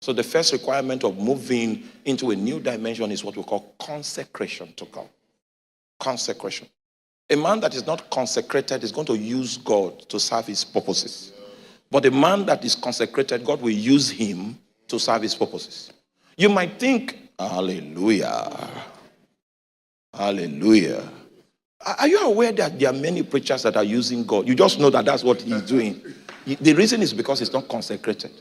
So the first requirement of moving into a new dimension is what we call consecration to God. Consecration. A man that is not consecrated is going to use God to serve his purposes. But a man that is consecrated, God will use him to serve his purposes. You might think, hallelujah, hallelujah. Are you aware that there are many preachers that are using God? You just know that that's what he's doing. The reason is because he's not consecrated.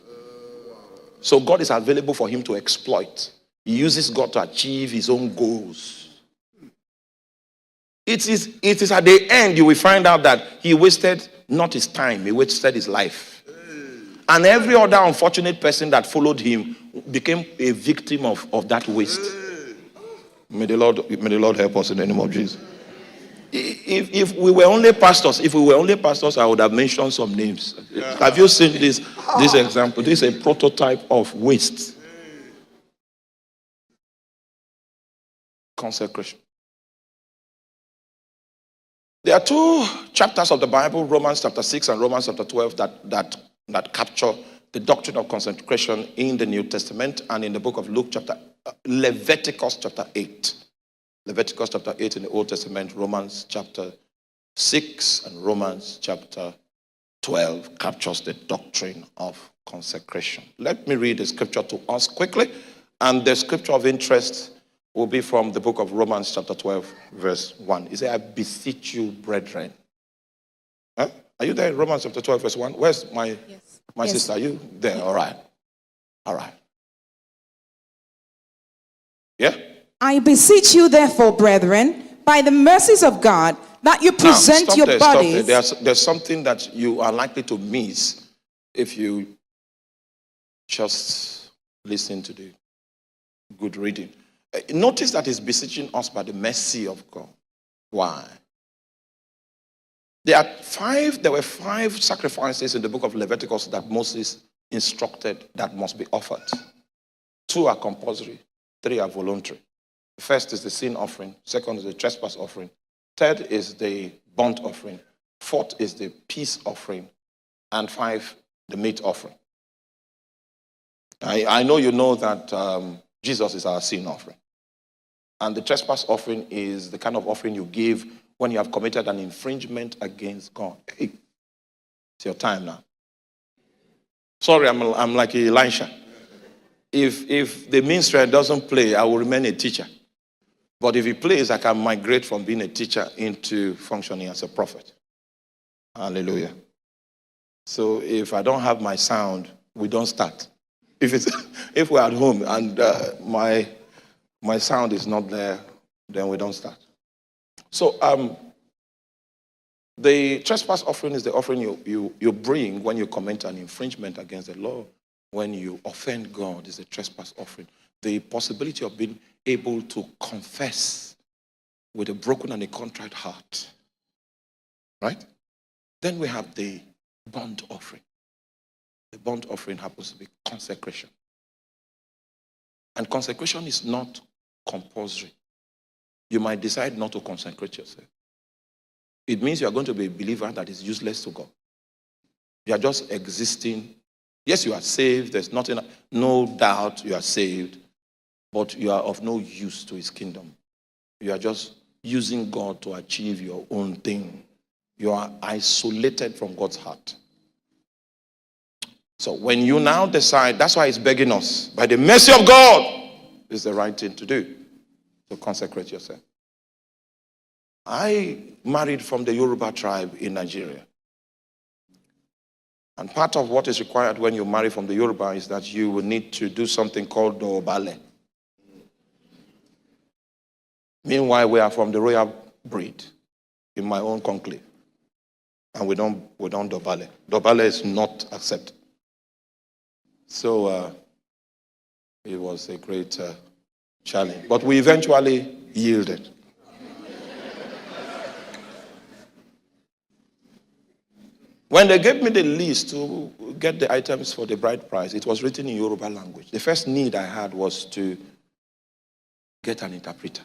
So God is available for him to exploit. He uses God to achieve his own goals. It is at the end you will find out that he wasted not his time, he wasted his life. And every other unfortunate person that followed him became a victim of that waste. May the Lord help us in the name of Jesus. If we were only pastors, I would have mentioned some names. Have you seen this example? This is a prototype of waste. Consecration. There are two chapters of the Bible, Romans chapter 6 and Romans chapter 12, that capture the doctrine of consecration in the New Testament and in the book of Leviticus chapter 8. Leviticus chapter 8 in the Old Testament, Romans chapter 6 and Romans chapter 12 captures the doctrine of consecration. Let me read the scripture to us quickly. And the scripture of interest will be from the book of Romans chapter 12, verse 1. It says, I beseech you, brethren. Huh? Are you there? Romans chapter 12, verse 1. Where's my sister? Are you there? All right. All right. Yeah? I beseech you, therefore, brethren, by the mercies of God, that you present your bodies. There's something that you are likely to miss if you just listen to the good reading. Notice that he's beseeching us by the mercy of God. Why? There were five sacrifices in the book of Leviticus that Moses instructed that must be offered. 2 are compulsory, 3 are voluntary. First is the sin offering. Second is the trespass offering. Third is the burnt offering. Fourth is the peace offering. And 5, the meat offering. I know you know that Jesus is our sin offering. And the trespass offering is the kind of offering you give when you have committed an infringement against God. Hey, it's your time now. Sorry, I'm like Elisha. If the minstrel doesn't play, I will remain a teacher. But if he plays, I can migrate from being a teacher into functioning as a prophet. Hallelujah. So if I don't have my sound, we don't start. If we're at home and my sound is not there, then we don't start. So the trespass offering is the offering you bring when you commit an infringement against the law. When you offend God, is a trespass offering. The possibility of being able to confess with a broken and a contrite heart. Right? Then we have the burnt offering. The burnt offering happens to be consecration. And consecration is not compulsory. You might decide not to consecrate yourself. It means you are going to be a believer that is useless to God. You are just existing. Yes, you are saved. There's no doubt you are saved. But you are of no use to his kingdom. You are just using God to achieve your own thing. You are isolated from God's heart. So when you now decide, that's why he's begging us, by the mercy of God, is the right thing to do, to consecrate yourself. I married from the Yoruba tribe in Nigeria. And part of what is required when you marry from the Yoruba is that you will need to do something called dobale. Meanwhile, we are from the royal breed in my own conclave. And we don't dobale. Dobale is not accepted. So it was a great challenge. But we eventually yielded. When they gave me the list to get the items for the bride price, it was written in Yoruba language. The first need I had was to get an interpreter.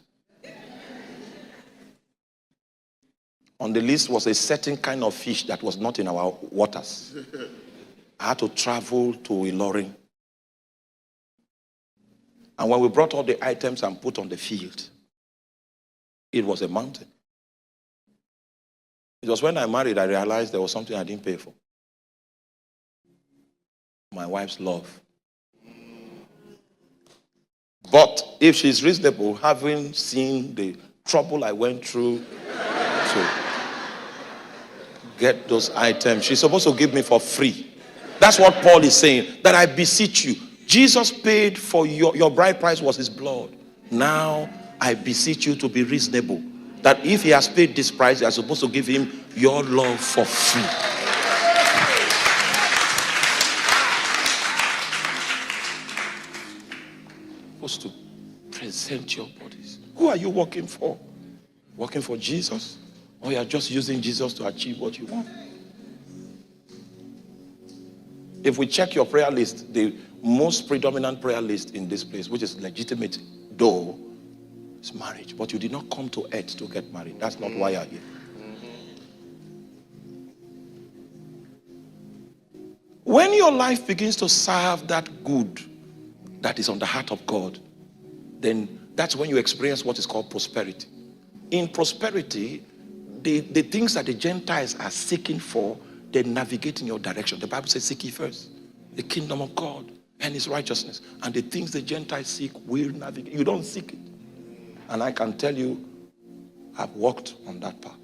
On the list was a certain kind of fish that was not in our waters. I had to travel to Ilorin And when we brought all the items and put on the field, it was a mountain. It was when I married I realized there was something I didn't pay for. My wife's love. But if she's reasonable, having seen the trouble I went through to get those items, she's supposed to give me for free. That's what Paul is saying, that I beseech you. Jesus paid for your bride price was his blood. Now I beseech you to be reasonable. That if he has paid this price, you are supposed to give him your love for free. Supposed to present your bodies. Who are you working for? Working for Jesus? Or you are just using Jesus to achieve what you want? If we check your prayer list, the most predominant prayer list in this place, which is legitimate though, is marriage. But you did not come to earth to get married. That's not why you're here. When your life begins to serve that good that is on the heart of God, then that's when you experience what is called prosperity. In prosperity, the things that the Gentiles are seeking for, they navigate in your direction. The Bible says, seek ye first the kingdom of God and his righteousness. And the things the Gentiles seek will navigate. You don't seek it. And I can tell you, I've walked on that path.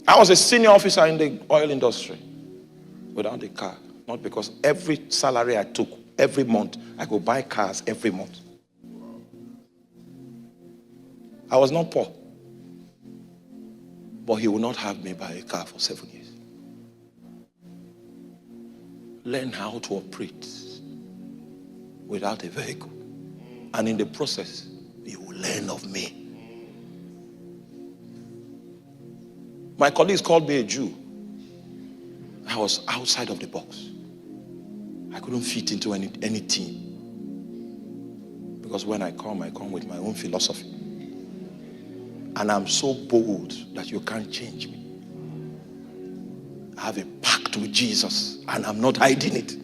I was a senior officer in the oil industry without a car. Not because every salary I took, every month, I could buy cars every month. I was not poor. But he will not have me buy a car for 7 years. Learn how to operate without a vehicle. And in the process, you will learn of me. My colleagues called me a Jew. I was outside of the box. I couldn't fit into any team. Because when I come with my own philosophy. And I'm so bold that you can't change me. I have a pact with Jesus and I'm not hiding it.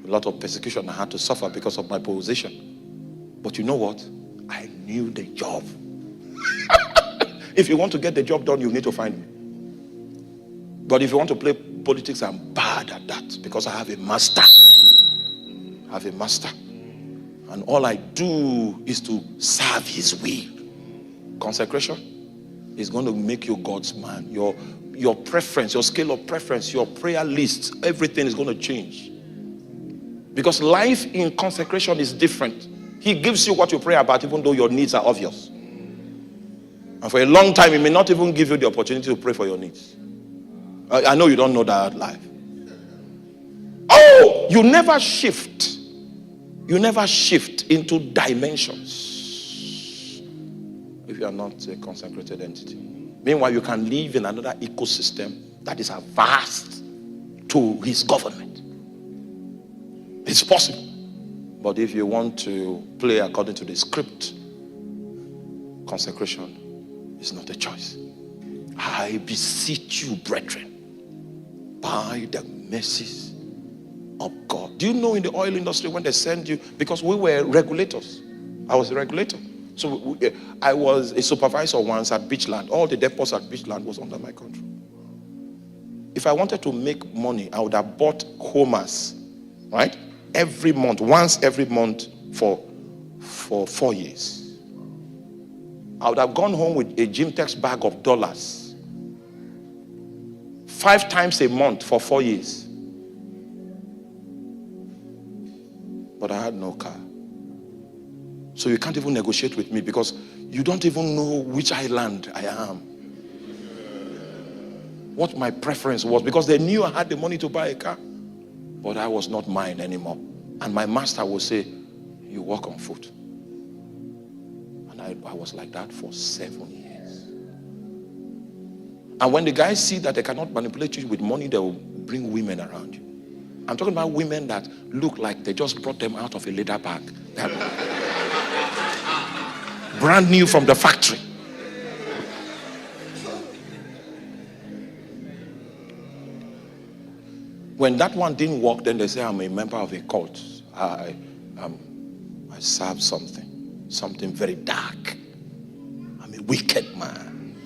A lot of persecution I had to suffer because of my position. But you know what? I knew the job. If you want to get the job done, you need to find me. But if you want to play politics, I'm bad at that because I have a master. I have a master. And all I do is to serve his will. Consecration is going to make you God's man. Your preference, your scale of preference, your prayer list, everything is going to change. Because life in consecration is different. He gives you what you pray about even though your needs are obvious. And for a long time, he may not even give you the opportunity to pray for your needs. I know you don't know that life. Oh, you never shift. You never shift into dimensions if you are not a consecrated entity. Meanwhile, you can live in another ecosystem that is advanced to his government. It's possible. But if you want to play according to the script, consecration is not a choice. I beseech you, brethren, by the mercies of God. Do you know in the oil industry when they send you, because we were regulators. I was a regulator. So I was a supervisor once at Beachland. All the depots at Beachland was under my control. If I wanted to make money, I would have bought homers, right? Every month, once every month for 4 years. I would have gone home with a Gymtex bag of dollars 5 times a month for 4 years. But I had no car. So you can't even negotiate with me because you don't even know which island I am. What my preference was, because they knew I had the money to buy a car. But I was not mine anymore. And my master would say, you walk on foot. And I was like that for 7 years. And when the guys see that they cannot manipulate you with money, they will bring women around you. I'm talking about women that look like they just brought them out of a leather bag. They're brand new from the factory. When that one didn't work, then they say I'm a member of a cult. I serve something very dark. I'm a wicked man.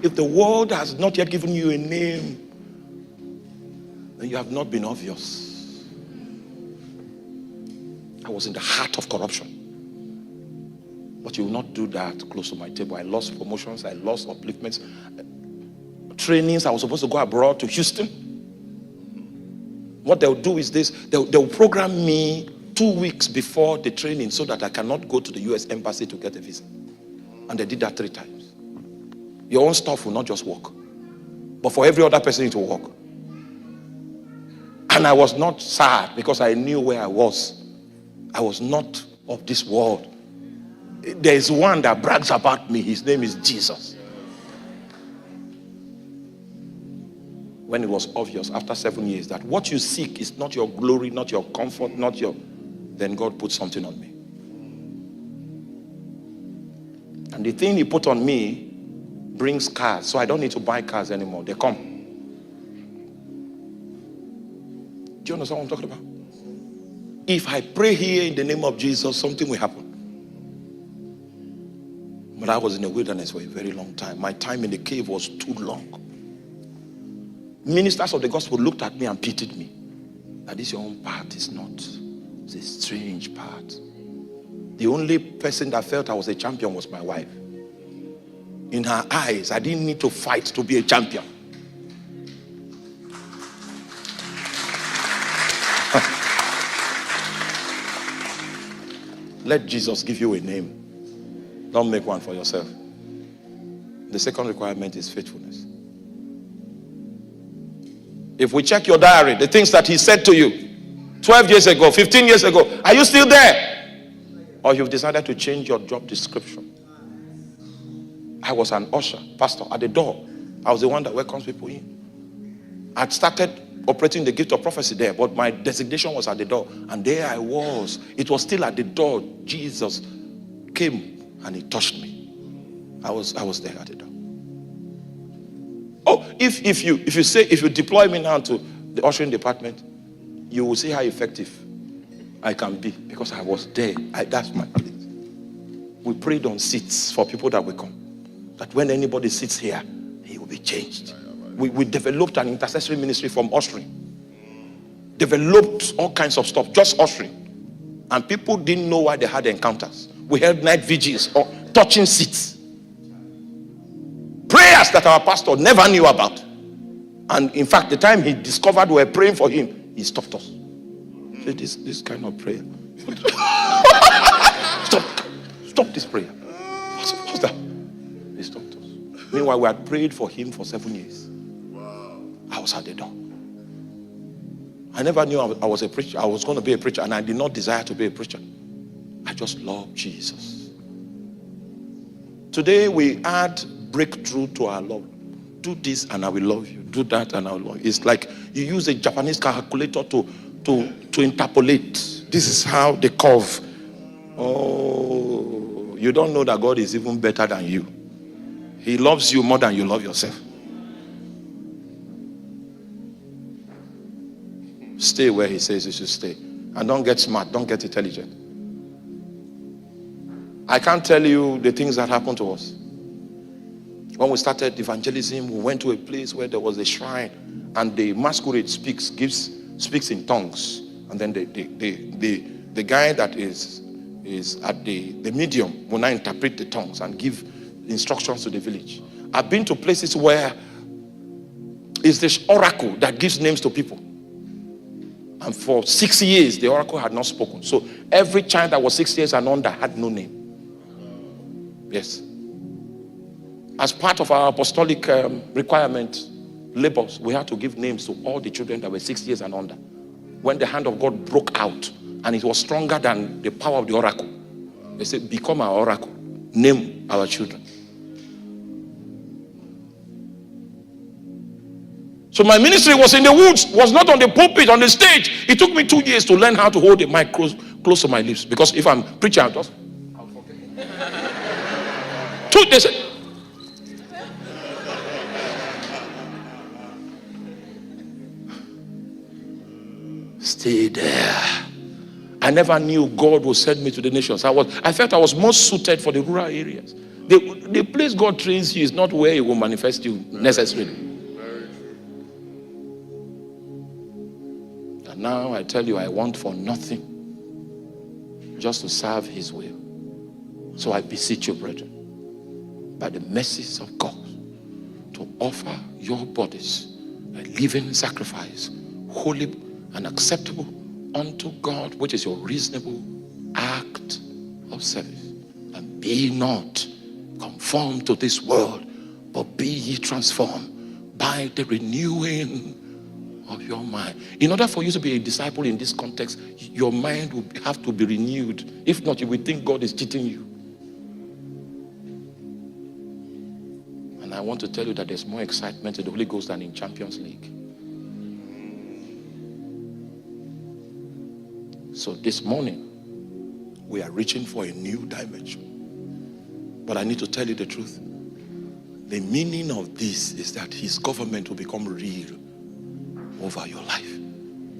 If the world has not yet given you a name, then you have not been obvious. I was in the heart of corruption. But you will not do that close to my table. I lost promotions. I lost upliftments. Trainings. I was supposed to go abroad to Houston. What they'll do is this. They'll program me 2 weeks before the training so that I cannot go to the U.S. Embassy to get a visa. And they did that 3 times. Your own stuff will not just work, but for every other person it will work. And I was not sad because I knew where I was. I was not of this world. There is one that brags about me. His name is Jesus. When it was obvious after 7 years that what you seek is not your glory, not your comfort, then God put something on me. And the thing he put on me brings cars, so I don't need to buy cars anymore. They come. Do you understand what I'm talking about? If I pray here in the name of Jesus, something will happen. But I was in the wilderness for a very long time. My time in the cave was too long. Ministers of the gospel looked at me and pitied me. That this your own path is not. It's a strange path. The only person that felt I was a champion was my wife. In her eyes, I didn't need to fight to be a champion. Let Jesus give you a name. Don't make one for yourself. The second requirement is faithfulness. If we check your diary, the things that he said to you 12 years ago, 15 years ago, are you still there? Or you've decided to change your job description? I was an usher, pastor, at the door. I was the one that welcomes people in. I'd started operating the gift of prophecy there, but my designation was at the door. And there I was. It was still at the door. Jesus came and he touched me. I was there at the door. Oh, if you deploy me now to the ushering department, you will see how effective I can be because I was there. That's my place. We prayed on seats for people that will come. That when anybody sits here, he will be changed. We developed an intercessory ministry from ushering. Developed all kinds of stuff, just ushering. And people didn't know why they had encounters. We held night vigils or touching seats. Prayers that our pastor never knew about. And in fact, the time he discovered we were praying for him, he stopped us. He said, this kind of prayer. Stop this prayer. What's that? He stopped us. Meanwhile, we had prayed for him for 7 years. Wow. I was at the door. I never knew I was a preacher. I was going to be a preacher, and I did not desire to be a preacher. I just love Jesus. Today, we add breakthrough to our love. Do this and I will love you. Do that and I will love you. It's like you use a Japanese calculator to interpolate. This is how they curve. Oh, you don't know that God is even better than you. He loves you more than you love yourself. Stay where he says you should stay. And don't get smart. Don't get intelligent. I can't tell you the things that happened to us. When we started evangelism, we went to a place where there was a shrine, and the masquerade speaks in tongues, and then the guy that is at the medium will now interpret the tongues and give instructions to the village. I've been to places where it's this oracle that gives names to people, and for 6 years the oracle had not spoken. So every child that was 6 years and under had no name. Yes. As part of our apostolic requirement labors, we had to give names to all the children that were 6 years and under. When the hand of God broke out and it was stronger than the power of the oracle, they said, become our oracle, name our children. So my ministry was in the woods, was not on the pulpit, on the stage. It took me 2 years to learn how to hold the mic close to my lips, because if I'm preaching, I'll forget. They said, Stay there. I never knew God would send me to the nations. I felt I was most suited for the rural areas. The place God trains you is not where He will manifest you necessarily. And now I tell you, I want for nothing, just to serve His will. So I beseech you, brethren, by the mercies of God, to offer your bodies a living sacrifice, holy and acceptable unto God, which is your reasonable act of service. And be not conformed to this world, but be ye transformed by the renewing of your mind. In order for you to be a disciple in this context, your mind will have to be renewed. If not, you will think God is cheating you. And I want to tell you that there's more excitement in the Holy Ghost than in Champions League. So this morning, we are reaching for a new dimension. But I need to tell you the truth. The meaning of this is that His government will become real over your life.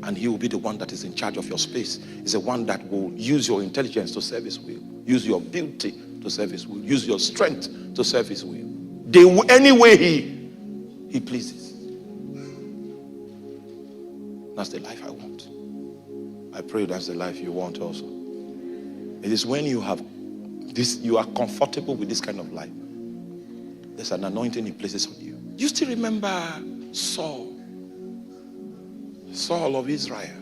And He will be the one that is in charge of your space. He's the one that will use your intelligence to serve His will. Use your beauty to serve His will. Use your strength to serve His will. Any way He pleases. That's the life I want. I pray that's the life you want also. It is when you have this, you are comfortable with this kind of life, there's an anointing He places on you. Do you still remember Saul of Israel?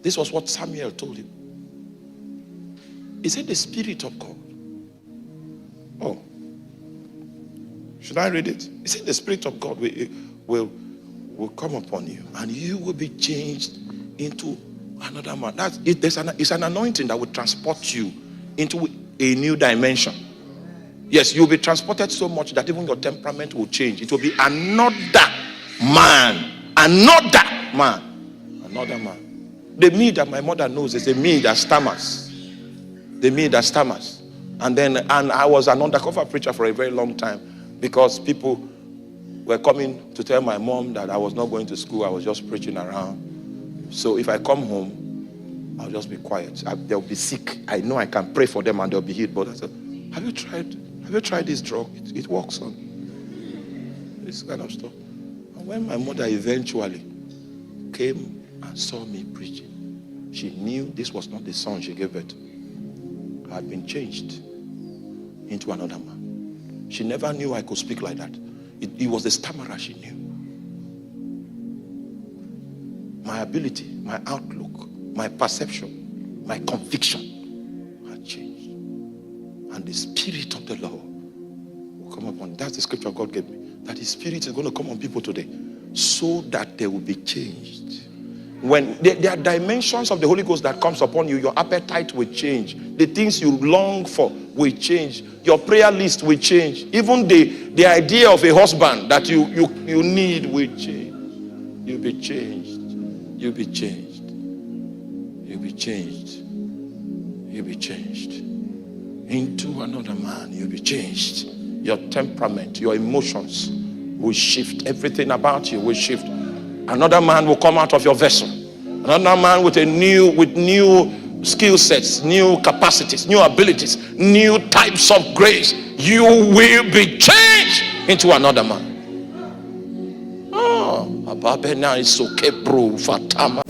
This was what Samuel told him. He said, the Spirit of God. Oh, should I read it? He said, the Spirit of God will come upon you, and you will be changed into another man. It's an anointing that will transport you into a new dimension. Yes, you'll be transported so much that even your temperament will change. It will be another man. Another man. Another man. The me that my mother knows is the me that stammers. The me that stammers. And I was an undercover preacher for a very long time, because people were coming to tell my mom that I was not going to school. I was just preaching around. So if I come home, I'll just be quiet. They'll be sick. I know I can pray for them and they'll be healed. But I said, have you tried this drug? It works on this kind of stuff. And when my mother eventually came and saw me preaching, she knew this was not the son she gave birth to. I had been changed into another man. She never knew I could speak like that. It was the stammerer she knew. My ability, my outlook, my perception, my conviction had changed. And the Spirit of the Lord will come upon. That's the scripture God gave me. That His Spirit is going to come on people today, so that they will be changed. When there are dimensions of the Holy Ghost that comes upon you, your appetite will change. The things you long for will change. Your prayer list will change. Even the idea of a husband that you need will change. You'll be changed. You'll be changed. You'll be changed. You'll be changed. Into another man, you'll be changed. Your temperament, your emotions will shift. Everything about you will shift. Another man will come out of your vessel. Another man with new skill sets, new capacities, new abilities, new types of grace. You will be changed into another man. Oh, Ababena is okay, bro. Fatama.